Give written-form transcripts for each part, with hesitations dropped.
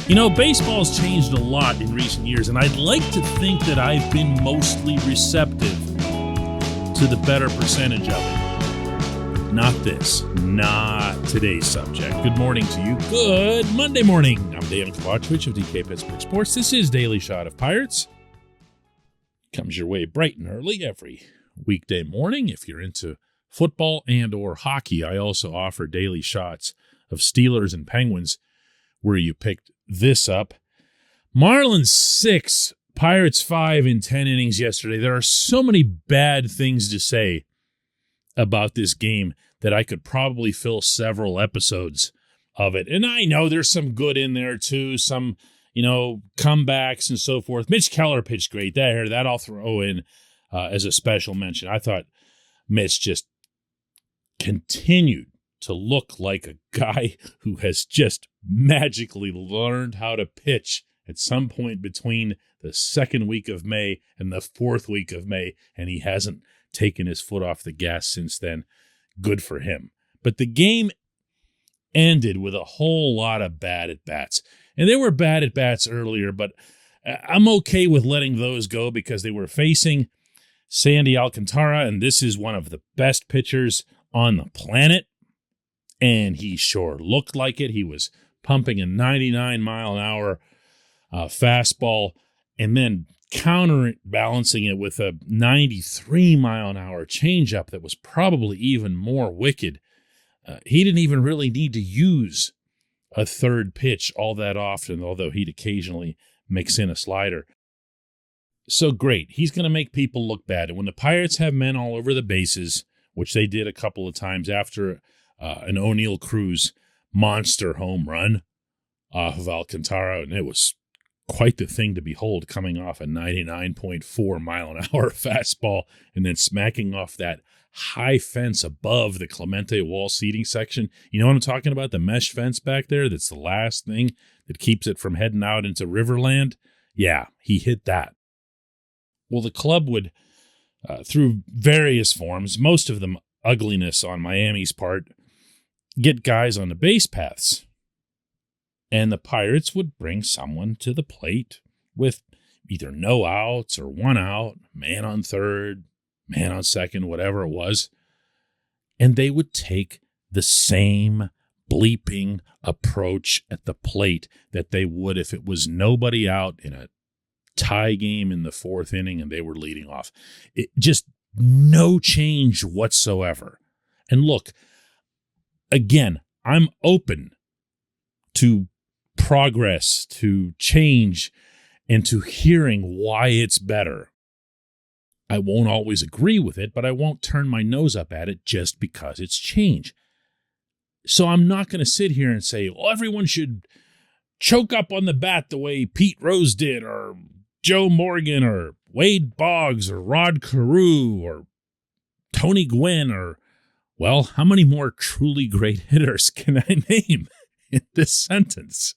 You know, baseball's changed a lot in recent years, and I'd like to think that I've been mostly receptive to the better percentage of it. Not this. Not today's subject. Good morning to you. Good Monday morning. I'm Dejan Kovacevic of DK Pittsburgh Sports. This is Daily Shot of Pirates. Comes your way bright and early every weekday morning. If you're into football and or hockey, I also offer daily shots of Steelers and Penguins, where you picked this up. Marlins 6, Pirates 5 in 10 innings yesterday. There are so many bad things to say about this game that I could probably fill several episodes of it. And I know there's some good in there too, some, comebacks and so forth. Mitch Keller pitched great. That I'll throw in as a special mention. I thought Mitch just continued to look like a guy who has just magically learned how to pitch at some point between the second week of May and the fourth week of May, and he hasn't taken his foot off the gas since then. Good for him. But the game ended with a whole lot of bad at-bats. And there were bad at-bats earlier, but I'm okay with letting those go because they were facing Sandy Alcantara, and this is one of the best pitchers on the planet. And he sure looked like it. He was pumping a 99-mile-an-hour fastball and then counterbalancing it with a 93-mile-an-hour changeup that was probably even more wicked. He didn't even really need to use a third pitch all that often, although he'd occasionally mix in a slider. So great. He's going to make people look bad. And when the Pirates have men all over the bases, which they did a couple of times after an O'Neill Cruz monster home run off of Alcantara, and it was quite the thing to behold, coming off a 99.4-mile-an-hour fastball and then smacking off that high fence above the Clemente Wall seating section. You know what I'm talking about? The mesh fence back there that's the last thing that keeps it from heading out into Riverland? Yeah, he hit that. Well, the club would, through various forms, most of them ugliness on Miami's part, get guys on the base paths. And the Pirates would bring someone to the plate with either no outs or one out, man on third, man on second, whatever it was. And they would take the same bleeping approach at the plate that they would if it was nobody out in a tie game in the fourth inning and they were leading off. It just no change whatsoever. And look, again, I'm open to progress, to change, and to hearing why it's better. I won't always agree with it, but I won't turn my nose up at it just because it's change. So I'm not going to sit here and say, well, everyone should choke up on the bat the way Pete Rose did, or Joe Morgan, or Wade Boggs, or Rod Carew, or Tony Gwynn, or, well, how many more truly great hitters can I name in this sentence?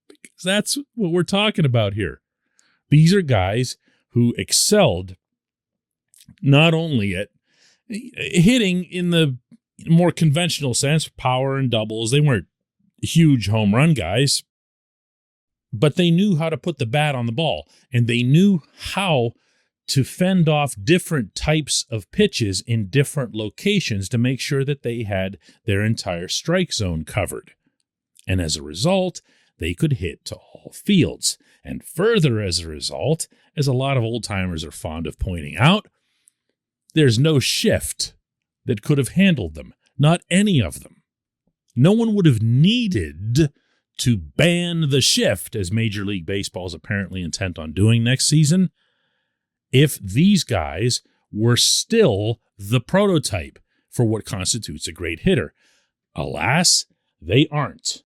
Because that's what we're talking about here. These are guys who excelled not only at hitting in the more conventional sense, power and doubles. They weren't huge home run guys, but they knew how to put the bat on the ball, and they knew how to fend off different types of pitches in different locations to make sure that they had their entire strike zone covered. And as a result, they could hit to all fields. And further as a result, as a lot of old-timers are fond of pointing out, there's no shift that could have handled them. Not any of them. No one would have needed to ban the shift, as Major League Baseball is apparently intent on doing next season, if these guys were still the prototype for what constitutes a great hitter. Alas, they aren't.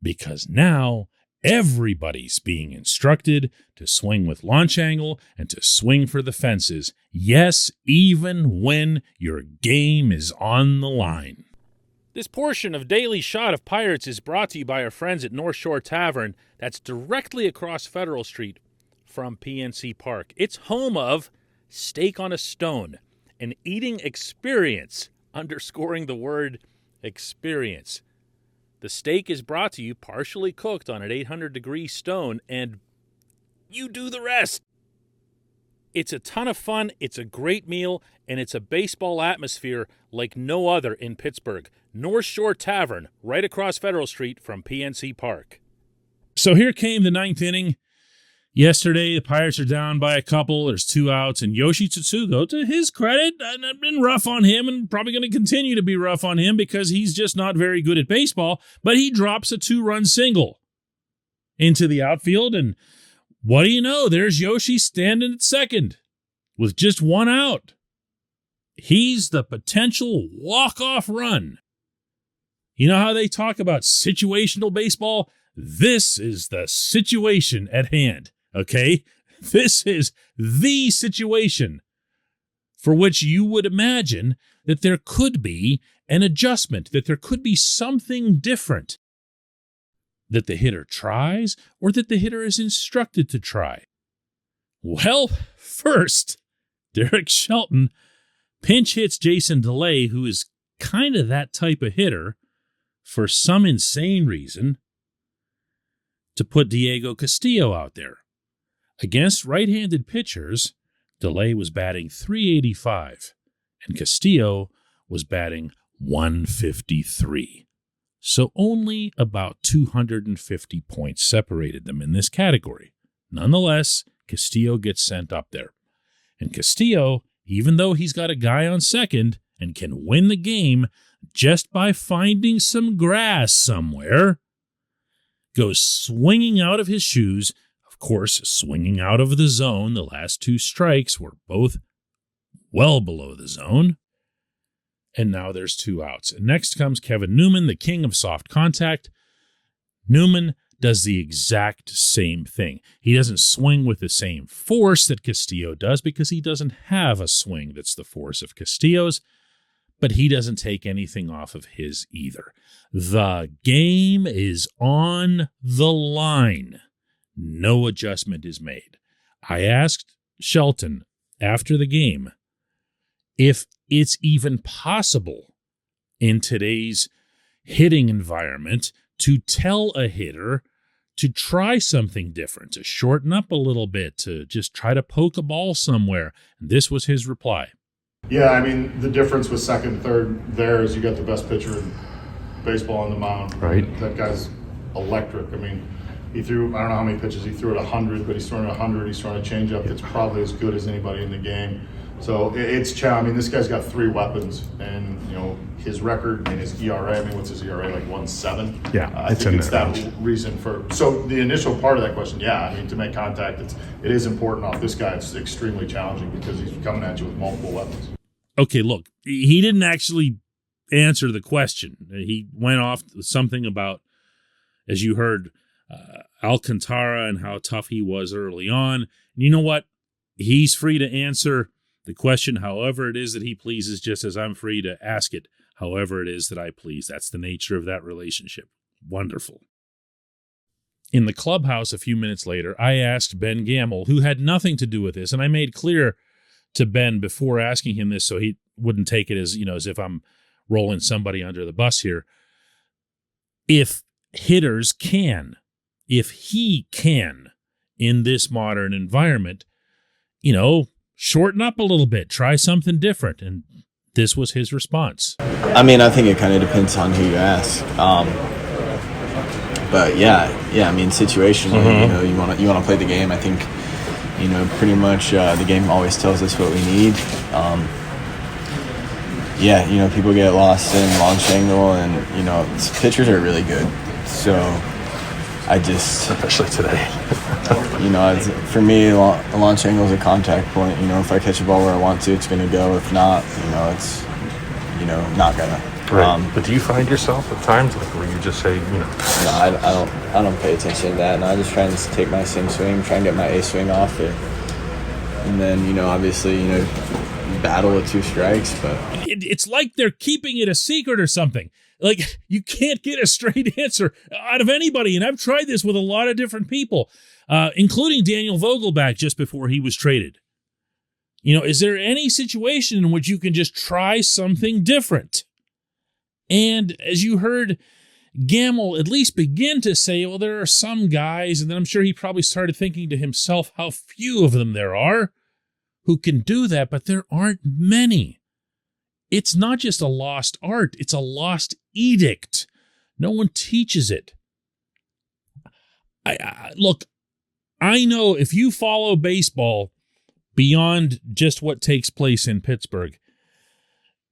Because now everybody's being instructed to swing with launch angle and to swing for the fences. Yes, even when your game is on the line. This portion of Daily Shot of Pirates is brought to you by our friends at North Shore Tavern. That's directly across Federal Street from PNC Park. It's home of Steak on a Stone, an eating experience, underscoring the word experience. The steak is brought to you partially cooked on an 800-degree stone, and you do the rest. It's a ton of fun, it's a great meal, and it's a baseball atmosphere like no other in Pittsburgh. North Shore Tavern, right across Federal Street from PNC Park. So here came the ninth inning. Yesterday, the Pirates are down by a couple. There's 2 outs, and Yoshi Tsutsugo, to his credit, I've been rough on him and probably going to continue to be rough on him because he's just not very good at baseball, but he drops a 2-run single into the outfield, and what do you know? There's Yoshi standing at second with just 1 out. He's the potential walk-off run. You know how they talk about situational baseball? This is the situation at hand. Okay, this is the situation for which you would imagine that there could be an adjustment, that there could be something different that the hitter tries or that the hitter is instructed to try. Well, first, Derek Shelton pinch hits Jason DeLay, who is kind of that type of hitter for some insane reason, to put Diego Castillo out there. Against right-handed pitchers, DeLay was batting .385, and Castillo was batting .153. So only about 250 points separated them in this category. Nonetheless, Castillo gets sent up there. And Castillo, even though he's got a guy on second and can win the game just by finding some grass somewhere, goes swinging out of his shoes. Of course, swinging out of the zone. The last 2 strikes were both well below the zone. And now there's 2 outs. And next comes Kevin Newman, the king of soft contact. Newman does the exact same thing. He doesn't swing with the same force that Castillo does because he doesn't have a swing that's the force of Castillo's, but he doesn't take anything off of his either. The game is on the line. No adjustment is made. I asked Shelton after the game if it's even possible in today's hitting environment to tell a hitter to try something different, to shorten up a little bit, to just try to poke a ball somewhere. And this was his reply. Yeah, I mean, the difference with second, third there is you got the best pitcher in baseball on the mound. Right. That guy's electric. I mean, he threw, I don't know how many pitches he threw at 100, but he's throwing 100. He's throwing a changeup that's probably as good as anybody in the game. So it's challenging. I mean, this guy's got 3 weapons, and his record and his ERA. I mean, what's his ERA, like 1.7? Yeah, I think it's that reason for. So the initial part of that question, yeah, I mean, to make contact, it is important off this guy. It's extremely challenging because he's coming at you with multiple weapons. Okay, look, he didn't actually answer the question. He went off with something about, as you heard, Alcantara and how tough he was early on. And you know what? He's free to answer the question however it is that he pleases, just as I'm free to ask it however it is that I please. That's the nature of that relationship. Wonderful. In the clubhouse a few minutes later, I asked Ben Gamble, who had nothing to do with this, and I made clear to Ben before asking him this so he wouldn't take it as, as if I'm rolling somebody under the bus here. If hitters can, if he can, in this modern environment, shorten up a little bit, try something different. And this was his response. I mean, I think it kind of depends on who you ask. But yeah, I mean, situationally, you want to play the game. I think, pretty much the game always tells us what we need. People get lost in launch angle, and pitchers are really good. So especially today. For me, a launch angle is a contact point. If I catch a ball where I want to, it's going to go. If not, it's not gonna. Right. But do you find yourself at times where you just say, No, I don't pay attention to that. No, I just try and take my same swing, try and get my A swing off it, and then obviously battle with 2 strikes. But it's like they're keeping it a secret or something. Like, you can't get a straight answer out of anybody. And I've tried this with a lot of different people, including Daniel Vogelback just before he was traded. Is there any situation in which you can just try something different? And as you heard Gamble at least begin to say, well, there are some guys, and then I'm sure he probably started thinking to himself how few of them there are who can do that, but there aren't many. It's not just a lost art, it's a lost edict. No one teaches it. Look, I know if you follow baseball beyond just what takes place in Pittsburgh,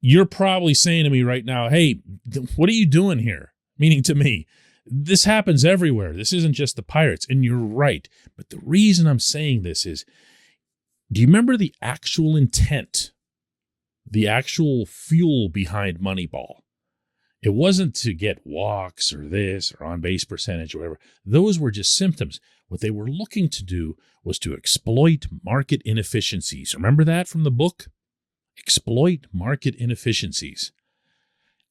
you're probably saying to me right now, hey, what are you doing here? Meaning to me, this happens everywhere. This isn't just the Pirates. And you're right. But the reason I'm saying this is, do you remember the actual intent, the actual fuel behind Moneyball? It wasn't to get walks or this or on-base percentage or whatever. Those were just symptoms. What they were looking to do was to exploit market inefficiencies. Remember that from the book? Exploit market inefficiencies.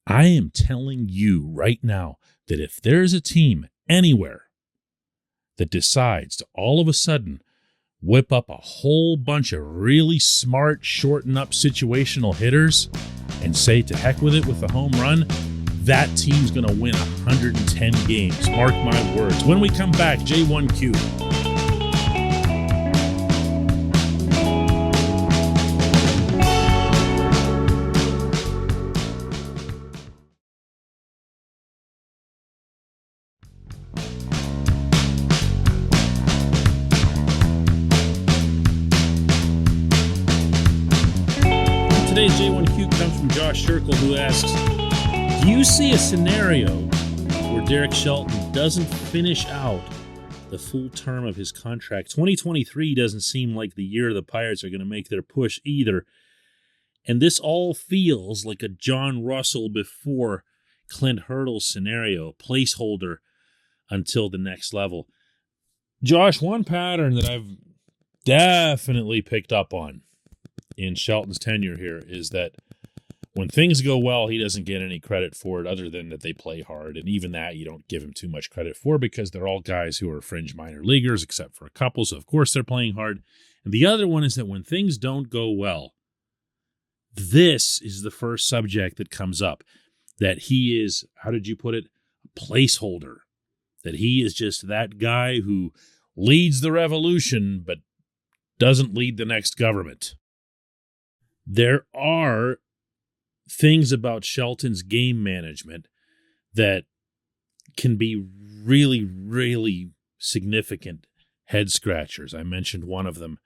I am telling you right now that if there's a team anywhere that decides to all of a sudden whip up a whole bunch of really smart, shorten up situational hitters and say to heck with it with the home run, that team's going to win 110 games. Mark my words. When we come back, J1Q. Today's J1Q comes from Josh Sherkle, who asks, do you see a scenario where Derek Shelton doesn't finish out the full term of his contract? 2023 doesn't seem like the year the Pirates are going to make their push either. And this all feels like a John Russell before Clint Hurdle scenario, placeholder until the next level. Josh, one pattern that I've definitely picked up on in Shelton's tenure here is that when things go well, he doesn't get any credit for it other than that they play hard. And even that you don't give him too much credit for because they're all guys who are fringe minor leaguers, except for a couple. So, of course, they're playing hard. And the other one is that when things don't go well, this is the first subject that comes up, that he is, how did you put it, a placeholder, that he is just that guy who leads the revolution but doesn't lead the next government. There are things about Shelton's game management that can be really, really significant head scratchers. I mentioned one of them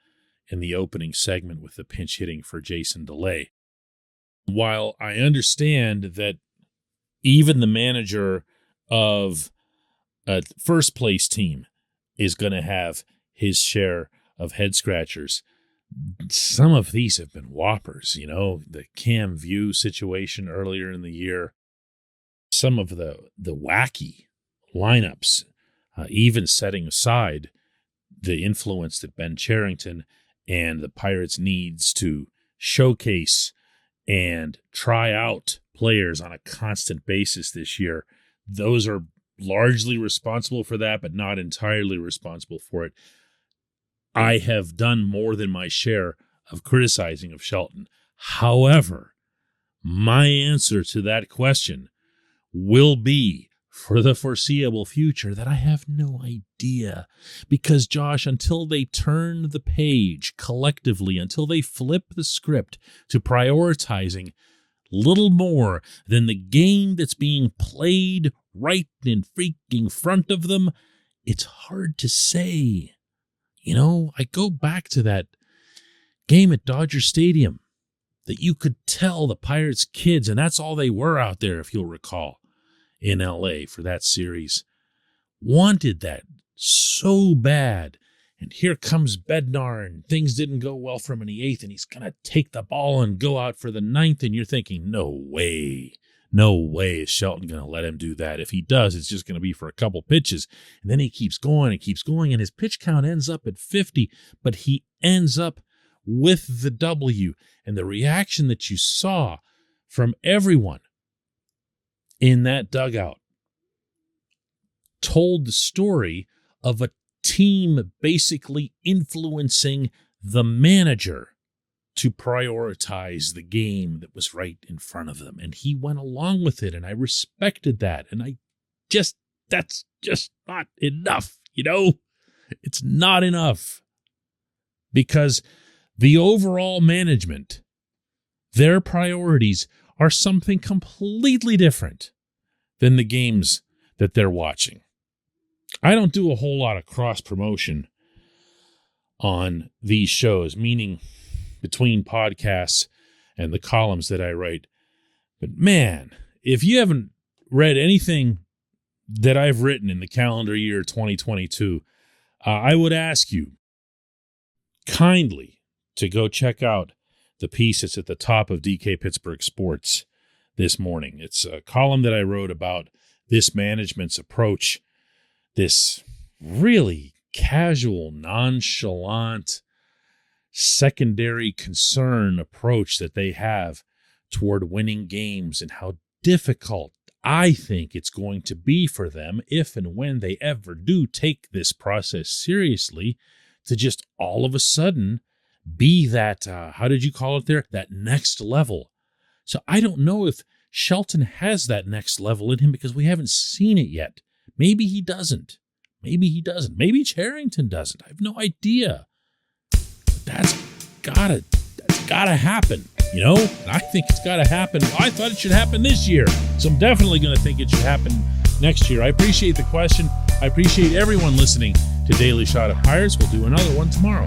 in the opening segment with the pinch hitting for Jason DeLay. While I understand that even the manager of a first place team is going to have his share of head scratchers, some of these have been whoppers, the Cam View situation earlier in the year, some of the wacky lineups, even setting aside the influence that Ben Cherington and the Pirates needs to showcase and try out players on a constant basis this year. Those are largely responsible for that, but not entirely responsible for it. I have done more than my share of criticizing of Shelton. However, my answer to that question will be, for the foreseeable future, that I have no idea. Because, Josh, until they turn the page collectively, until they flip the script to prioritizing little more than the game that's being played right in freaking front of them, it's hard to say. I go back to that game at Dodger Stadium that you could tell the Pirates kids, and that's all they were out there, if you'll recall, in L.A. for that series, wanted that so bad. And here comes Bednar, and things didn't go well for him in the 8th, and he's going to take the ball and go out for the 9th, and you're thinking, no way is Shelton going to let him do that. If he does, it's just going to be for a couple pitches. And then he keeps going, and his pitch count ends up at 50, but he ends up with the W. And the reaction that you saw from everyone in that dugout told the story of a team basically influencing the manager to prioritize the game that was right in front of them. And he went along with it, and I respected that. And I that's just not enough, you know? It's not enough. Because the overall management, their priorities are something completely different than the games that they're watching. I don't do a whole lot of cross-promotion on these shows, meaning between podcasts and the columns that I write. But man, if you haven't read anything that I've written in the calendar year 2022, I would ask you kindly to go check out the piece that's at the top of DK Pittsburgh Sports this morning. It's a column that I wrote about this management's approach, this really casual, nonchalant, secondary concern approach that they have toward winning games, and how difficult I think it's going to be for them if and when they ever do take this process seriously, to just all of a sudden be that, how did you call it there? That next level. So I don't know if Shelton has that next level in him, because we haven't seen it yet. Maybe he doesn't. Maybe he doesn't. Maybe Charrington doesn't. I have no idea. But that's gotta happen, you know? And I think it's gotta happen. I thought it should happen this year, so I'm definitely gonna think it should happen next year. I appreciate the question. I appreciate everyone listening to Daily Shot of Pirates. We'll do another one tomorrow.